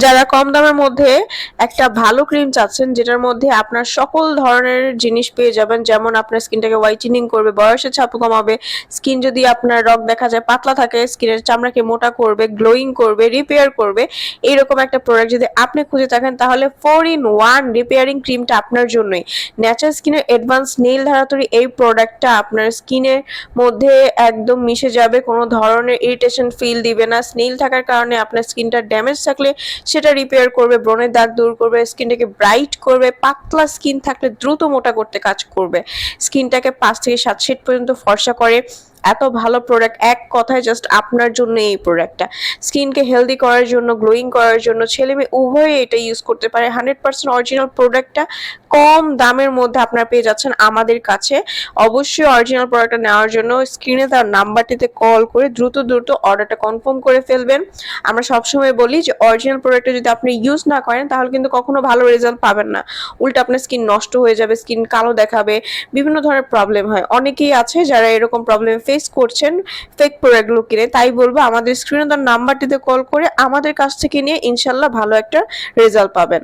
যারা কম দামের মধ্যে একটা ভালো ক্রিম চাচ্ছেন যেটার মধ্যে আপনার সকল ধরনের জিনিস পেয়ে যাবেন, যেমন আপনার স্কিনটাকে হোয়াইটেনিং করবে, বয়সের ছাপ কমাবে, স্কিন যদি আপনার রগ দেখা যায় পাতলা থাকে স্কিনের চামড়াকে মোটা করবে, গ্লোয়িং করবে, রিপেয়ার করবে, এইরকম একটা প্রোডাক্ট যদি আপনি খুঁজে থাকেন তাহলে 4-in-1 রিপেয়ারিং ক্রিমটা আপনার জন্যই। ন্যাচারাল স্কিনের অ্যাডভান্স নীল ধারাতরি এই প্রোডাক্টটা আপনার স্কিনের মধ্যে একদম মিশে যাবে, কোনো ধরনের ইরিটেশন ফিল দিবে না। স্নেল থাকার কারণে আপনার স্কিনটা ড্যামেজ থাকলে সেটা রিপেয়ার করবে, ব্রণের দাগ দূর করবে, স্কিনটাকে ব্রাইট করবে, পাতলা স্কিন থাকলে দ্রুত মোটা করতে কাজ করবে, স্কিনটাকে 5 থেকে 7 শেড পর্যন্ত ফর্সা করে। এত ভালো প্রোডাক্ট, এক কথায় জাস্ট আপনার জন্য এই প্রোডাক্টটা। স্কিনকে হেলদি করার জন্য, গ্লোয়িং করার জন্য ছেলে মেয়ে উভয়ে এটা ইউজ করতে পারে। 100% অরিজিনাল প্রোডাক্টটা কম দামের মধ্যে আপনারা পেয়ে যাচ্ছেন আমাদের কাছে। অবশ্যই অরিজিনাল প্রোডাক্টটা নেওয়ার জন্য স্ক্রিনে দেওয়া নাম্বারটিতে কল করে দ্রুত অর্ডারটা কনফার্ম করে ফেলবেন। আমরা সবসময় বলি যে অরিজিনাল প্রোডাক্টটা যদি আপনি ইউজ না করেন তাহলে কিন্তু কখনো ভালো রেজাল্ট পাবেন না, উল্টো আপনার স্কিন নষ্ট হয়ে যাবে, স্কিন কালো দেখাবে, বিভিন্ন ধরনের প্রবলেম হয়। অনেকেই আছে যারা এরকম প্রবলেম ফেস করছেন ফেক প্রোডাক্টগুলো কিনে। তাই বলবো আমাদের স্ক্রিনে দেওয়া নাম্বারটিতে কল করে আমাদের কাছ থেকে নিয়ে ইনশাল্লাহ ভালো একটা রেজাল্ট পাবেন।